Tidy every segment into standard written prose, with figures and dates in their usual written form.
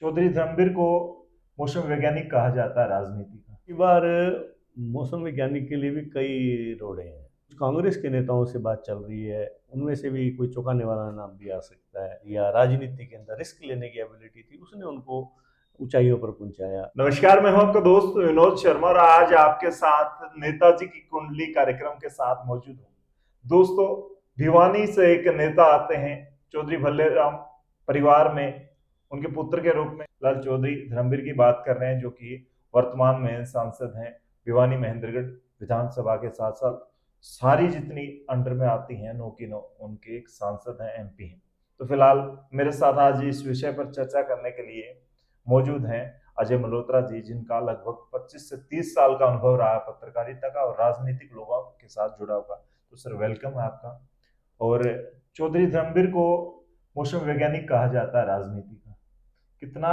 चौधरी धर्मवीर को मौसम वैज्ञानिक कहा जाता है राजनीति का। कई बार मौसम वैज्ञानिक के लिए भी कई रोड़े हैं। कांग्रेस के नेताओं से बात चल रही है, उनमें से भी कोई चौंकाने वाला नाम भी आ सकता है, या राजनीति के अंदर रिस्क लेने की एबिलिटी थी, उसने उनको ऊंचाइयों पर पहुंचाया। नमस्कार, मैं हूं आपका दोस्त विनोद शर्मा और आज आपके साथ नेताजी की कुंडली कार्यक्रम के साथ मौजूद हूं। दोस्तों, भिवानी से एक नेता आते हैं चौधरी भल्लेराम परिवार में, उनके पुत्र के रूप में लाल चौधरी धर्मवीर की बात कर रहे हैं, जो कि वर्तमान में सांसद हैं भिवानी महेंद्रगढ़ विधानसभा के। साथ साथ सारी जितनी अंडर में आती हैं 9 की 9 उनके एक सांसद हैं, एमपी हैं। तो फिलहाल मेरे साथ आज इस विषय पर चर्चा करने के लिए मौजूद हैं अजय मल्होत्रा जी, जिनका लगभग 25 से 30 साल का अनुभव रहा है पत्रकारिता का और राजनीतिक लोगों के साथ जुड़ा हुआ। तो सर, वेलकम है आपका। और चौधरी धर्मवीर को मौसम वैज्ञानिक कहा जाता है राजनीति का। कितना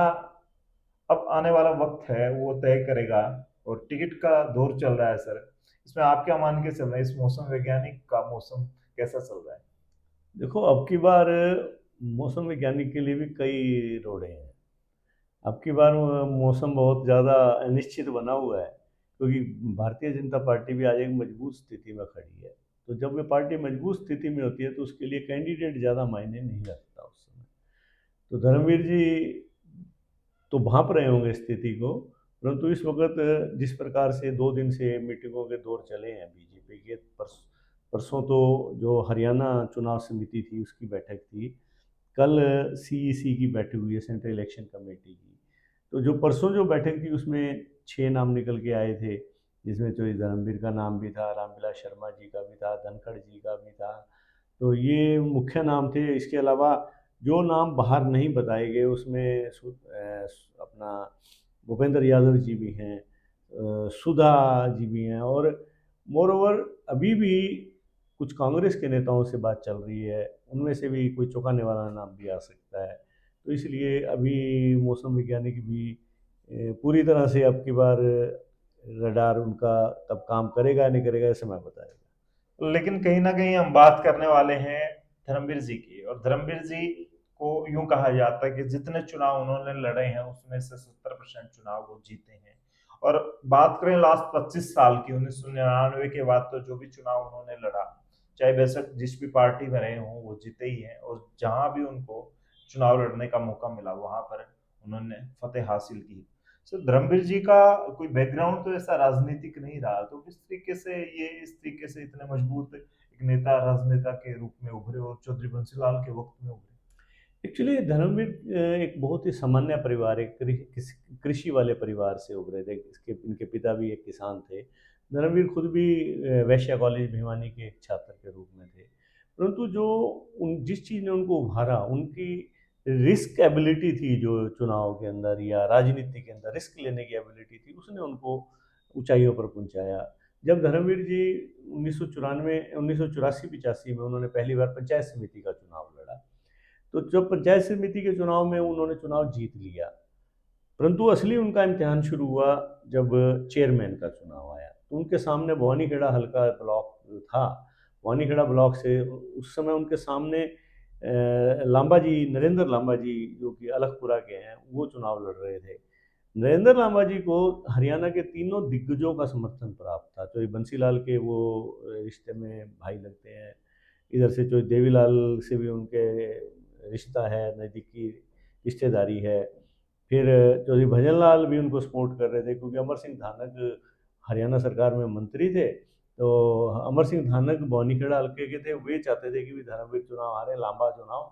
अब आने वाला वक्त है वो तय करेगा, और टिकट का दौर चल रहा है सर। इसमें आप क्या मान के चल रहे हैं, इस मौसम वैज्ञानिक का मौसम कैसा चल रहा है? देखो, अब की बार मौसम वैज्ञानिक के लिए भी कई रोड़े हैं। अब की बार मौसम बहुत ज़्यादा अनिश्चित बना हुआ है, क्योंकि भारतीय जनता पार्टी भी आज एक मजबूत स्थिति में खड़ी है। तो जब वे पार्टी मजबूत स्थिति में होती है तो उसके लिए कैंडिडेट ज़्यादा मायने नहीं रखता उस समय। तो धर्मवीर जी तो भांप रहे होंगे स्थिति को, परंतु इस वक्त जिस प्रकार से 2 दिन से मीटिंगों के दौर चले हैं बीजेपी के, परसों तो जो हरियाणा चुनाव समिति थी उसकी बैठक थी, कल सीईसी की बैठक हुई है, सेंट्रल इलेक्शन कमेटी की। तो जो परसों जो बैठक थी उसमें 6 नाम निकल के आए थे, जिसमें चौधरी धर्मवीर का नाम भी था, रामविलास शर्मा जी का भी था, धनखड़ जी का भी था। तो ये मुख्य नाम थे। इसके अलावा जो नाम बाहर नहीं बताए गए उसमें अपना भूपेंद्र यादव जी भी हैं, सुधा जी भी हैं, और मोरओवर अभी भी कुछ कांग्रेस के नेताओं से बात चल रही है, उनमें से भी कोई चौंकाने वाला नाम भी आ सकता है। तो इसलिए अभी मौसम वैज्ञानिक भी पूरी तरह से अब की बार रडार उनका तब काम करेगा नहीं करेगा, ये समय बताएगा। लेकिन कहीं ना कहीं हम बात करने वाले हैं धर्मवीर जी की, और धर्मवीर जी को यूं कहा जाता है कि जितने चुनाव उन्होंने लड़े हैं उसमें से 70% चुनाव वो जीते हैं। और बात करें लास्ट 25 साल की, 1999 के बाद तो जो भी चुनाव उन्होंने लड़ा, चाहे बेशक जिस भी पार्टी में रहे हों, वो जीते ही हैं। और जहां भी उनको चुनाव लड़ने का मौका मिला वहां पर उन्होंने फतेह हासिल की। सो धर्मवीर जी का कोई बैकग्राउंड तो ऐसा राजनीतिक नहीं रहा, तो किस तरीके से ये इस तरीके से इतने मजबूत एक नेता राजनेता के रूप में उभरे और चौधरी बंसीलाल के वक्त में उभरे? एक्चुअली धर्मवीर एक बहुत ही सामान्य परिवार, एक कृषि वाले परिवार से उभरे थे। इनके पिता भी एक किसान थे। धर्मवीर खुद भी वैश्य कॉलेज भिवानी के एक छात्र के रूप में थे। परंतु जो जिस चीज़ ने उनको उभारा, उनकी रिस्क एबिलिटी थी, जो चुनाव के अंदर या राजनीति के अंदर रिस्क लेने की एबिलिटी थी, उसने उनको ऊंचाइयों पर पहुंचाया। जब धर्मवीर जी 1994 1984-85 में उन्होंने पहली बार पंचायत समिति का चुनाव लड़ा, तो जब पंचायत समिति के चुनाव में उन्होंने चुनाव जीत लिया, परंतु असली उनका इम्तिहान शुरू हुआ जब चेयरमैन का चुनाव आया। तो उनके सामने भवानीखेड़ा हल्का ब्लॉक था। भवानीखेड़ा ब्लॉक से उस समय उनके सामने लांबा जी, नरेंद्र लांबा जी, जो कि अलगपुरा के हैं, वो चुनाव लड़ रहे थे। नरेंद्र लांबा जी को हरियाणा के तीनों दिग्गजों का समर्थन प्राप्त था। तो ये बंसीलाल के वो रिश्ते में भाई लगते हैं, इधर से जो देवीलाल से भी उनके रिश्ता है, नज़दीकी रिश्तेदारी है। फिर चौधरी भजन लाल भी उनको सपोर्ट कर रहे थे, क्योंकि अमर सिंह धानक हरियाणा सरकार में मंत्री थे। तो अमर सिंह धानक बौनीखेड़ा हल्के के थे, वे चाहते थे कि भी धर्मवीर चुनाव हारे, लांबा चुनाव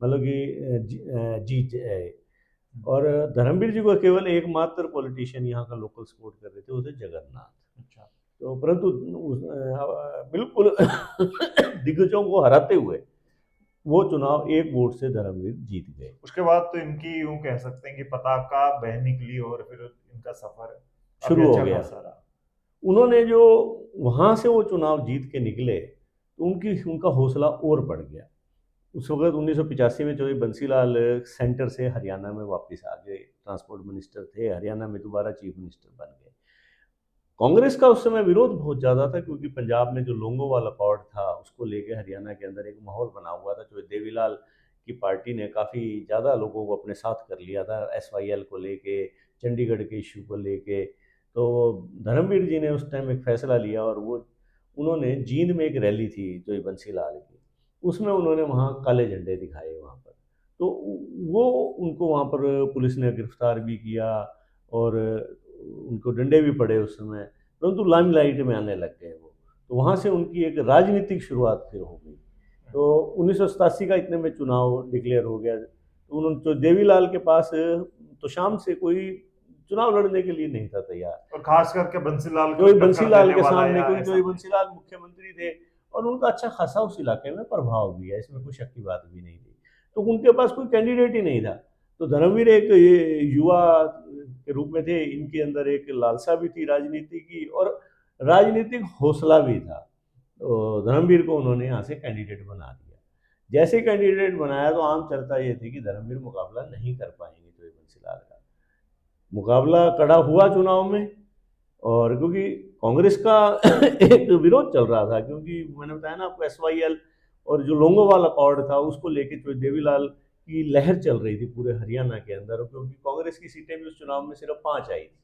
मतलब कि जीत जाए। और धर्मवीर जी को केवल एकमात्र पॉलिटिशियन यहाँ का लोकल सपोर्ट कर रहे थे, उसे जगन्नाथ। अच्छा। तो परंतु बिल्कुल दिग्गजों को हराते हुए वो चुनाव एक वोट से धर्मवीर जीत गए। उसके बाद तो इनकी यूं कह सकते हैं कि पताका बह निकली और फिर इनका सफर काफी शुरू हो अच्छा गया। खासा रहा। उन्होंने जो वहाँ से वो चुनाव जीत के निकले, तो उनका हौसला और बढ़ गया। उस वक्त 1985 में चौधरी बंसीलाल सेंटर से हरियाणा में वापस आ गए, ट्रांसपोर्ट मिनिस्टर थे, हरियाणा में दोबारा चीफ मिनिस्टर बन गए। कांग्रेस का उस समय विरोध बहुत ज़्यादा था, क्योंकि पंजाब में जो लोंगोवाल अकॉर्ड था उसको लेके हरियाणा के अंदर एक माहौल बना हुआ था। जो देवीलाल की पार्टी ने काफ़ी ज़्यादा लोगों को अपने साथ कर लिया था, SYL को लेके, चंडीगढ़ के इशू को लेके। तो धर्मवीर जी ने उस टाइम एक फैसला लिया और वो उन्होंने जींद में एक रैली थी जोई बंसी लाल की, उसमें उन्होंने वहाँ काले झंडे दिखाए वहाँ पर। तो वो उनको वहाँ पर पुलिस ने गिरफ्तार भी किया और उनको डंडे भी पड़े उस समय, परंतु लाइमलाइट में आने लग गए वो। तो वहाँ से उनकी एक राजनीतिक शुरुआत फिर हो गई। तो 1987 का इतने में चुनाव डिक्लेयर हो गया। तो उन्होंने तो देवीलाल के पास तो शाम से कोई चुनाव लड़ने के लिए नहीं था तैयार, और खास करके बंसीलाल को जोई टक्कर बंसीलाल देने के वाला सामने, या क्योंकि ऐसा जोई नहीं। बंसीलाल मुख्यमंत्री थे और उनका अच्छा खासा उस इलाके में प्रभाव भी है, इसमें कोई शक की बात भी नहीं थी। तो उनके पास कोई कैंडिडेट ही नहीं था। तो धर्मवीर एक युवा के रूप में थे, इनके अंदर एक लालसा भी थी राजनीति की और राजनीतिक हौसला भी था। तो धर्मवीर को उन्होंने यहाँ से कैंडिडेट बना दिया। जैसे कैंडिडेट बनाया तो आम चर्चा ये थी कि धर्मवीर मुकाबला नहीं कर पाएंगे जोई बंसीलाल का। मुकाबला कड़ा हुआ चुनाव में, और क्योंकि कांग्रेस का एक विरोध चल रहा था, क्योंकि मैंने बताया ना आपको SYL और जो लोंगोवाल अकॉर्ड था उसको लेके जो देवीलाल की लहर चल रही थी पूरे हरियाणा के अंदर, क्योंकि कांग्रेस की सीटें भी उस चुनाव में सिर्फ 5 आई थी।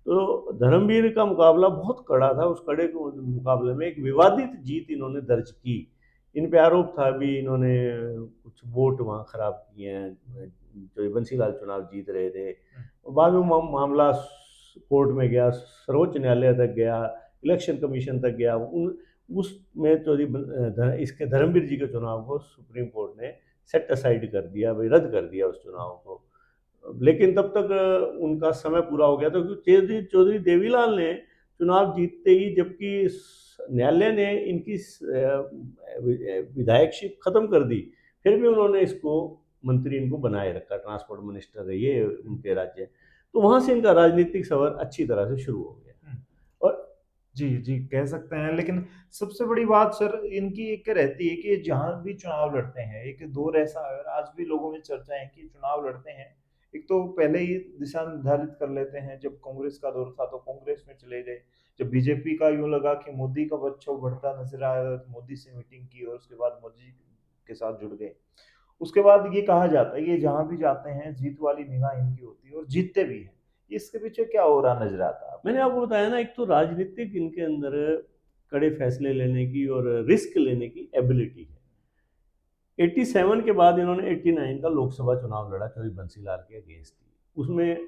तो धर्मवीर का मुकाबला बहुत कड़ा था। उस कड़े मुकाबले में एक विवादित जीत इन्होंने दर्ज की। इन पे आरोप था भी इन्होंने कुछ वोट वहाँ खराब किए हैं, जो बंसीलाल चुनाव जीत रहे थे। और बाद में मामला कोर्ट में गया, सर्वोच्च न्यायालय तक गया, इलेक्शन कमीशन तक गया। उसमें तो इसके धर्मवीर जी के चुनाव को सुप्रीम कोर्ट ने सेट असाइड कर दिया, भाई रद्द कर दिया उस चुनाव को। लेकिन तब तक उनका समय पूरा हो गया था, क्योंकि चौधरी देवीलाल ने चुनाव जीतते ही, जबकि न्यायालय ने इनकी विधायकशिप खत्म कर दी, फिर भी उन्होंने इसको मंत्री इनको बनाए रखा, ट्रांसपोर्ट मिनिस्टर रहिए उनके राज्य। तो वहां से इनका राजनीतिक सफर अच्छी तरह से शुरू हो गया। और जी जी कह सकते हैं। लेकिन सबसे बड़ी बात सर इनकी एक रहती है कि जहां भी चुनाव लड़ते हैं, एक दौर ऐसा है और आज भी लोगों में चर्चा है कि चुनाव लड़ते हैं, एक तो पहले ही दिशा निर्धारित कर लेते हैं। जब कांग्रेस का दौर था तो कांग्रेस में चले गए, जब बीजेपी का यूं लगा कि मोदी का बच्चों बढ़ता नजर आया तो मोदी से मीटिंग की और उसके बाद मोदी के साथ जुड़ गए। उसके बाद ये कहा जाता है ये जहां भी जाते हैं जीत वाली निगाह इनकी होती है और जीतते भी हैं। इसके पीछे क्या हो रहा नजर आता है? मैंने आपको बताया ना, एक तो राजनीतिक इनके अंदर कड़े फैसले लेने की और रिस्क लेने की एबिलिटी है। 87 के बाद इन्होंने 89 का लोकसभा चुनाव लड़ा जोई बंसीलाल के अगेंस्ट ही। उसमें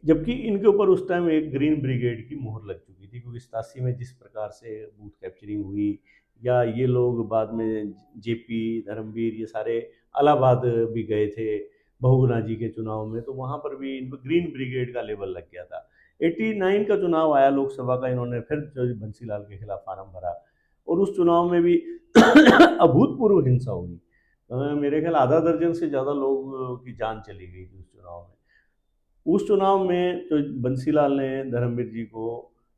जबकि इनके ऊपर उस टाइम एक ग्रीन ब्रिगेड की मोहर लग चुकी थी, क्योंकि 87 में जिस प्रकार से बूथ कैप्चरिंग हुई, या ये लोग बाद में जेपी धर्मवीर ये सारे इलाहाबाद भी गए थे बहुगुणा जी के चुनाव में, तो वहाँ पर भी इनको ग्रीन ब्रिगेड का लेवल लग गया था। 89 का चुनाव आया लोकसभा का, इन्होंने फिर जोई बंसीलाल के खिलाफ फार्म भरा और उस चुनाव में भी अभूतपूर्व हिंसा हुई। मेरे ख्याल आधा दर्जन से ज़्यादा लोग की जान चली गई थी उस चुनाव में। उस चुनाव में तो बंसीलाल ने धर्मवीर जी को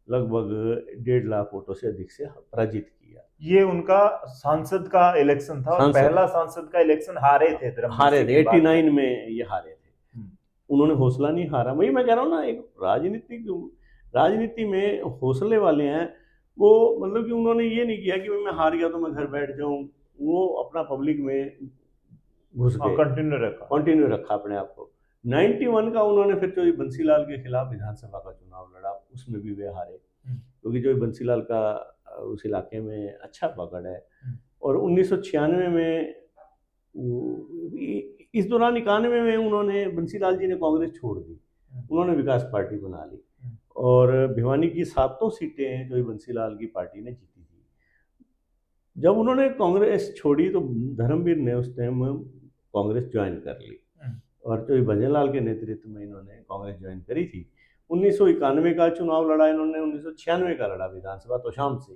लगभग 1.5 लाख वोटों से अधिक से पराजित किया। ये उनका सांसद का इलेक्शन था और पहला सांसद का इलेक्शन हारे थे। 89 में ये हारे थे। उन्होंने हौसला नहीं हारा। वही मैं कह रहा हूँ ना, एक राजनीति में हौसले वाले हैं वो, मतलब कि उन्होंने ये नहीं किया कि मैं हार गया तो मैं घर बैठ जाऊं। वो अपना पब्लिक में घुस गए, कंटिन्यू रखा अपने आप को। 91 का उन्होंने फिर जोई बंसीलाल के खिलाफ विधानसभा का चुनाव लड़ा, उसमें भी वे हारे, क्योंकि जोई बंसीलाल का उस इलाके में अच्छा पकड़ है। और 1996 में इस दौरान 91 में उन्होंने बंसीलाल जी ने कांग्रेस छोड़ दी, उन्होंने विकास पार्टी बना ली और भिवानी की 7 सीटें जोई बंसीलाल की पार्टी ने जीती थी। जब उन्होंने कांग्रेस छोड़ी तो धर्मवीर ने उस टाइम कांग्रेस ज्वाइन कर ली और जोई भंजनलाल के नेतृत्व में इन्होंने कांग्रेस ज्वाइन करी थी। 1991 का चुनाव लड़ा इन्होंने, 1996 का लड़ा विधानसभा तो शाम से,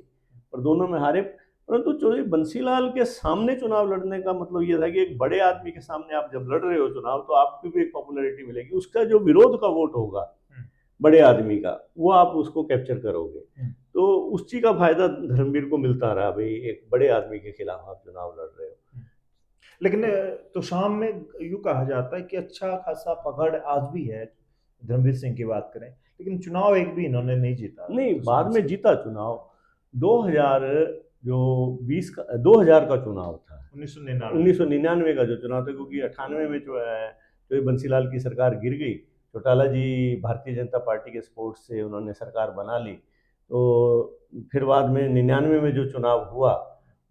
और दोनों में हारे। परंतु जोई बंसीलाल के सामने चुनाव लड़ने का मतलब ये था कि एक बड़े आदमी के सामने आप जब लड़ रहे हो चुनाव तो आपकी भी एक पॉपुलैरिटी मिलेगी, उसका जो विरोध का वोट होगा बड़े आदमी का वो आप उसको कैप्चर करोगे। तो उस चीज का फायदा धर्मवीर को मिलता रहा, भाई एक बड़े आदमी के खिलाफ आप चुनाव लड़ रहे हो। लेकिन तो शाम में यूं कहा जाता है कि अच्छा खासा पकड़ आज भी है। धर्मवीर सिंह की बात करें, लेकिन चुनाव एक भी इन्होंने नहीं जीता। नहीं, बाद में जीता चुनाव। जो 2000 का चुनाव था, 1999 का जो चुनाव था, क्योंकि 98 में जो है तो बंसीलाल की सरकार गिर गई। चौटाला जी भारतीय जनता पार्टी के सपोर्ट से उन्होंने सरकार बना ली। तो फिर बाद में 99 में जो चुनाव हुआ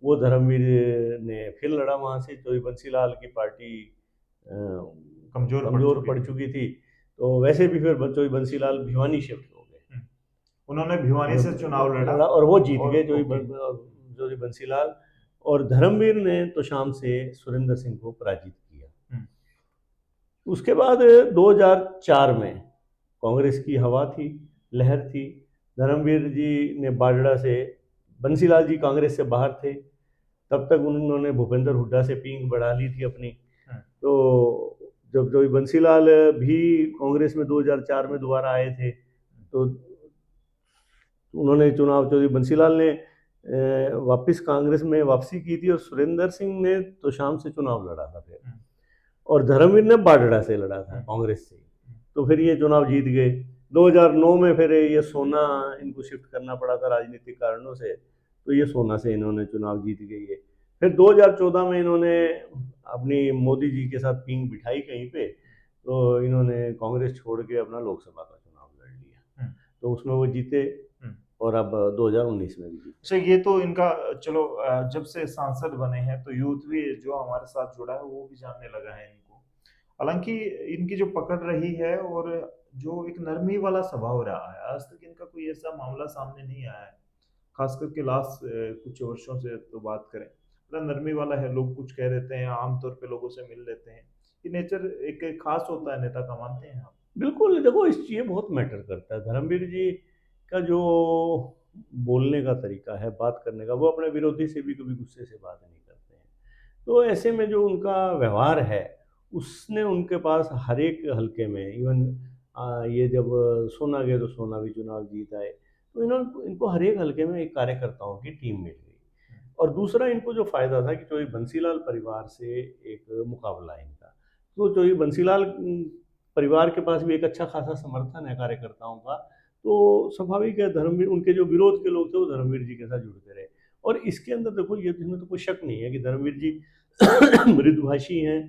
वो धर्मवीर ने फिर लड़ा वहाँ से। तो बंसीलाल की पार्टी कमजोर पड़ चुकी थी। तो वैसे भी फिर बंसीलाल भिवानी शिफ्ट हो गए। उन्होंने भिवानी से चुनाव लड़ा और वो जीत गए जो बंसीलाल। और धर्मवीर ने तो शाम से सुरेंद्र सिंह को पराजित किया। उसके बाद 2004 में कांग्रेस की हवा थी, लहर थी। धर्मवीर जी ने बाजड़ा से, बंसीलाल जी कांग्रेस से बाहर थे, तब तक उन्होंने भूपेंद्र हुड्डा से पींग बढ़ा ली थी अपनी। तो जब जो बंसीलाल भी कांग्रेस में 2004 में दोबारा आए थे, तो उन्होंने चुनाव, चौधरी बंसीलाल ने वापस कांग्रेस में वापसी की थी और सुरेंद्र सिंह ने तो शाम से चुनाव लड़ा था फिर, और धर्मवीर ने बाजड़ा से लड़ा था कांग्रेस से। तो फिर ये चुनाव जीत गए। 2009 में फिर ये सोना इनको शिफ्ट करना पड़ा था राजनीतिक कारणों से, तो ये सोना से इन्होंने चुनाव जीत गई है। फिर 2014 में इन्होंने अपनी मोदी जी के साथ पींग बिठाई कहीं पे, तो इन्होंने कांग्रेस छोड़ के अपना लोकसभा का चुनाव लड़ लिया, तो उसमें वो जीते और अब 2019 में भी जीते। अच्छा, ये तो इनका, चलो जब से सांसद बने हैं तो यूथ भी जो हमारे साथ जुड़ा है वो भी जानने लगा है इनको। हालांकि इनकी जो पकड़ रही है और जो एक नरमी वाला स्वभाव रहा है, आज तक इनका कोई ऐसा मामला सामने नहीं आया है, खास करके लास्ट कुछ वर्षों से तो बात करें, बड़ा नरमी वाला है। लोग कुछ कह देते हैं, आमतौर पे लोगों से मिल लेते हैं। ये नेचर एक खास होता है नेता का, मानते हैं आप? बिल्कुल, देखो ये बहुत मैटर करता है। धर्मवीर जी का जो बोलने का तरीका है, बात करने का, वो अपने विरोधी से भी कभी गुस्से से बात नहीं करते हैं। तो ऐसे में जो उनका व्यवहार है, उसने उनके पास हर एक हल्के में, इवन ये जब सोना गए तो सोना भी चुनाव जीत आए, तो इनको हर एक हल्के में एक कार्यकर्ताओं की टीम मिल गई। और दूसरा इनको जो फायदा था कि चौधरी बंसीलाल परिवार से एक मुकाबला इनका, तो चौधरी बंसीलाल परिवार के पास भी एक अच्छा खासा समर्थन है कार्यकर्ताओं का। तो स्वाभाविक है, धर्मवीर, उनके जो विरोध के लोग थे वो धर्मवीर जी के साथ जुड़ते रहे। और इसके अंदर देखो, ये इसमें तो कोई शक नहीं है कि धर्मवीर जी मृदुभाषी हैं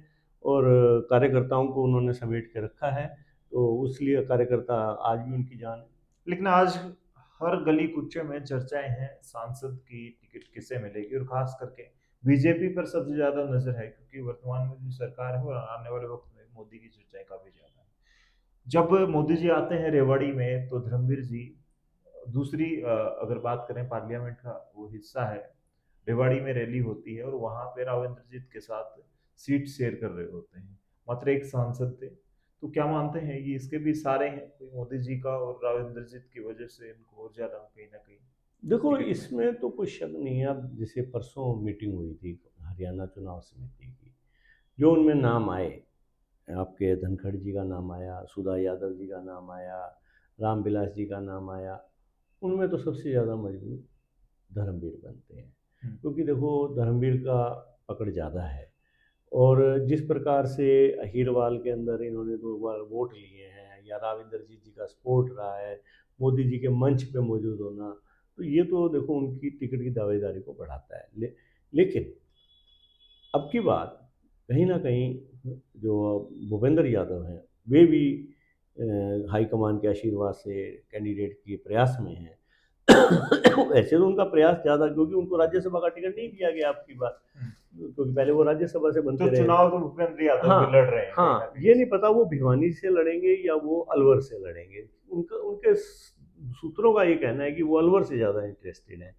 और कार्यकर्ताओं को उन्होंने समेट के रखा है, तो इसलिए कार्यकर्ता आज भी उनकी जान है। लेकिन आज हर गली कुच्चे में चर्चाएं हैं सांसद की टिकट किसे मिलेगी, और खास करके बीजेपी पर सबसे ज्यादा नजर है, क्योंकि वर्तमान में जो सरकार है और आने वाले वक्त में मोदी की चर्चाएं काफी ज्यादा है। जब मोदी जी आते हैं रेवाड़ी में तो धर्मवीर जी दूसरी, अगर बात करें पार्लियामेंट का वो हिस्सा है, रेवाड़ी में रैली होती है और वहां पे राव इंद्रजीत के साथ सीट शेयर कर रहे होते हैं, मात्र एक सांसद थे। तो क्या मानते हैं ये इसके भी सारे हैं कोई मोदी जी का और राव इंद्रजीत की वजह से इनको और ज्यादा कहीं ना कहीं? देखो, इसमें तो कोई शक नहीं है। अब जैसे परसों मीटिंग हुई थी हरियाणा चुनाव समिति की, जो उनमें नाम आए, आपके धनखड़ जी का नाम आया, सुधा यादव जी का नाम आया, रामविलास जी का नाम आया, उनमें तो सबसे ज़्यादा मजबूत धर्मवीर बनते हैं। क्योंकि देखो, धर्मवीर का पकड़ ज़्यादा है, और जिस प्रकार से अहीरवाल के अंदर इन्होंने 2 बार वोट लिए हैं, या राव इंद्रजीत जी का सपोर्ट रहा है, मोदी जी के मंच पे मौजूद होना, तो ये तो देखो उनकी टिकट की दावेदारी को बढ़ाता है। लेकिन अब की बात कहीं ना कहीं जो भूपेंद्र यादव हैं, वे भी हाईकमान के आशीर्वाद से कैंडिडेट के प्रयास में हैं। ऐसे तो उनका प्रयास ज़्यादा, क्योंकि उनको राज्यसभा का टिकट नहीं दिया गया आपकी बात, क्योंकि पहले वो राज्यसभा से बनते रहे। चुनाव तो भूपेंद्र यादव भी लड़ रहे हैं। हाँ, ये नहीं पता वो भिवानी से लड़ेंगे या वो अलवर से लड़ेंगे। उनके सूत्रों का ये कहना है कि वो अलवर से ज़्यादा इंटरेस्टेड है।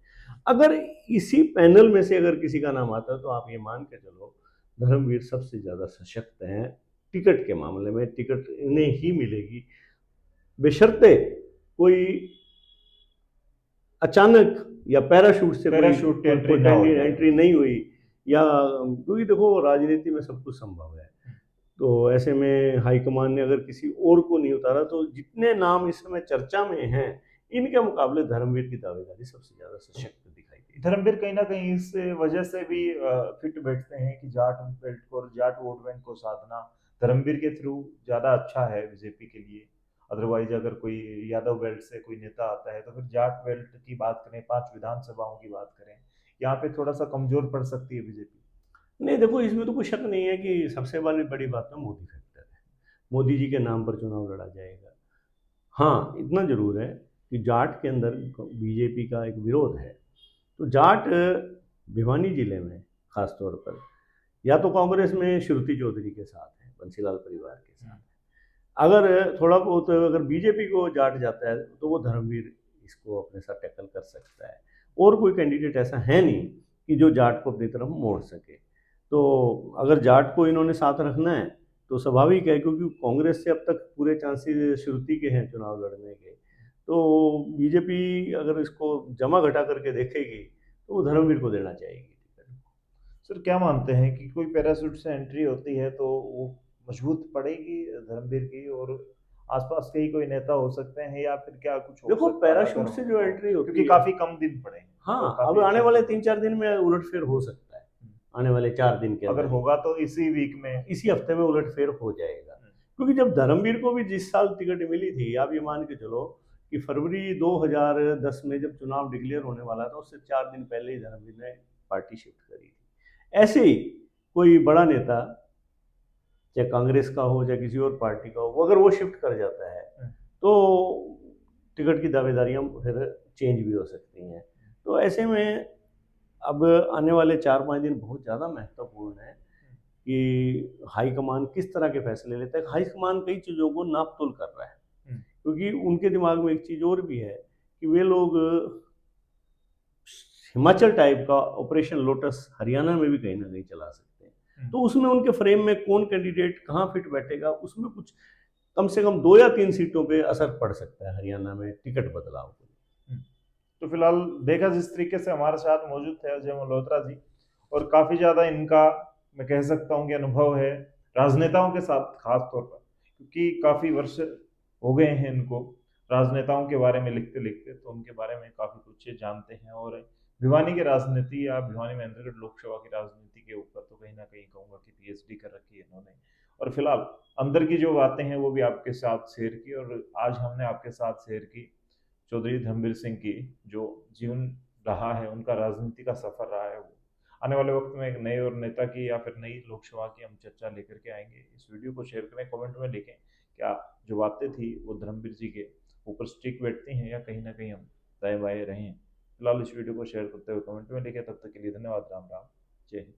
अगर इसी पैनल में से अगर किसी का नाम आता है, तो आप ये मान के चलो धर्मवीर सबसे ज़्यादा सशक्त हैं टिकट के मामले में। टिकट इन्हें ही मिलेगी, बेशर्ते कोई अचानक या पैराशूट से एंट्री नहीं हुई, या क्योंकि देखो राजनीति में सब कुछ संभव है। तो ऐसे में हाईकमान ने अगर किसी और को नहीं उतारा, तो जितने नाम इस समय चर्चा में हैं, इनके मुकाबले धर्मवीर की दावेदारी सबसे ज्यादा सशक्त दिखाई दी। धर्मवीर कहीं ना कहीं इस वजह से भी फिट बैठते हैं कि जाट बेल्ट को और जाट वोट बैंक को साधना धर्मवीर के थ्रू ज्यादा अच्छा है बीजेपी के लिए। अदरवाइज अगर कोई यादव बेल्ट से कोई नेता आता है तो फिर जाट बेल्ट की बात करें, 5 विधानसभाओं की बात करें, यहाँ पे थोड़ा सा कमजोर पड़ सकती है बीजेपी? नहीं, देखो इसमें तो कोई शक नहीं है कि सबसे वाली बड़ी बात तो मोदी फैक्टर है। मोदी जी के नाम पर चुनाव लड़ा जाएगा। हाँ, इतना ज़रूर है कि जाट के अंदर बीजेपी का एक विरोध है। तो जाट भिवानी जिले में खास तौर पर या तो कांग्रेस में श्रुति चौधरी के साथ है, बंसीलाल परिवार के साथ है। अगर थोड़ा बहुत अगर बीजेपी को जाट जाता है तो वो धर्मवीर इसको अपने साथ टैकल कर सकता है। और कोई कैंडिडेट ऐसा है नहीं कि जो जाट को अपनी तरफ मोड़ सके। तो अगर जाट को इन्होंने साथ रखना है तो स्वाभाविक है, क्योंकि कांग्रेस से अब तक पूरे चांसेस श्रुति के हैं चुनाव लड़ने के। तो बीजेपी अगर इसको जमा घटा करके देखेगी तो वो धर्मवीर को देना चाहेगी टिकट। सर क्या मानते हैं कि कोई पैराशूट से एंट्री होती है तो वो मजबूत पड़ेगी धर्मवीर की, और आसपास के ही कोई नेता हो सकते हैं, या फिर क्या कुछ हो देखो सकता है पैराशूट से अगर जो एंट्री होती क्योंकि है, काफी कम दिन पड़े हैं हाँ, और अब काफी आने अच्छा वाले दिन 3-4 दिन में उलटफेर हो सकता है। आने वाले 4 दिन के अगर अंदर ही, होगा तो इसी वीक में, इसी हफ्ते में उलटफेर हो जाएगा। क्योंकि जब धर्मवीर को भी जिस साल टिकट मिली थी, आप ये मान के चलो कि फरवरी 2010 में जब चुनाव डिक्लेयर होने वाला था, उससे 4 दिन पहले ही धर्मवीर ने पार्टी शिफ्ट करी थी। ऐसे ही कोई बड़ा नेता, चाहे कांग्रेस का हो चाहे किसी और पार्टी का हो, वो अगर वो शिफ्ट कर जाता है तो टिकट की दावेदारियां फिर चेंज भी हो सकती हैं। तो ऐसे में अब आने वाले 4-5 दिन बहुत ज़्यादा महत्वपूर्ण है कि हाईकमान किस तरह के फैसले लेता है। हाईकमान कई चीज़ों को नाप तोल कर रहा है, क्योंकि उनके दिमाग में एक चीज़ और भी है कि वे लोग हिमाचल टाइप का ऑपरेशन लोटस हरियाणा में भी कहीं ना कहीं चला सकते हैं। तो उसमें उनके फ्रेम में कौन कैंडिडेट कहाँ फिट बैठेगा, उसमें कुछ कम से कम 2 या 3 सीटों पे असर पड़ सकता है हरियाणा में टिकट बदलाव को। तो फिलहाल देखा जिस तरीके से हमारे साथ मौजूद थे अजय मल्होत्रा जी, और काफी ज्यादा इनका मैं कह सकता हूँ कि अनुभव है राजनेताओं के साथ, खास तौर पर क्योंकि काफी वर्ष हो गए हैं इनको राजनेताओं के बारे में लिखते लिखते, तो उनके बारे में काफी कुछ जानते हैं। और भिवानी की राजनीति या भिवानी महेंद्रगढ़ लोकसभा की राजनीति के ऊपर तो कहीं ना कहीं कहूंगा कि पीएचडी कर रखी है इन्होंने, और फिलहाल अंदर की जो बातें हैं वो भी आपके साथ शेयर की, और आज हमने आपके साथ शेयर की चौधरी धर्मवीर सिंह की जो जीवन रहा है, उनका राजनीति का सफर रहा है। वो आने वाले वक्त में एक नए और नेता की या फिर नई लोकसभा की हम चर्चा लेकर के आएंगे। इस वीडियो को शेयर करें, कमेंट में लिखें क्या जो बातें थी वो धर्मवीर जी के ऊपर स्टिक बैठती हैं या कहीं ना कहीं हम दाएं बाएं रहें। फिलहाल इस वीडियो को शेयर करते हुए कमेंट में लिखें। तब तक के लिए धन्यवाद। राम राम, जय हिंद।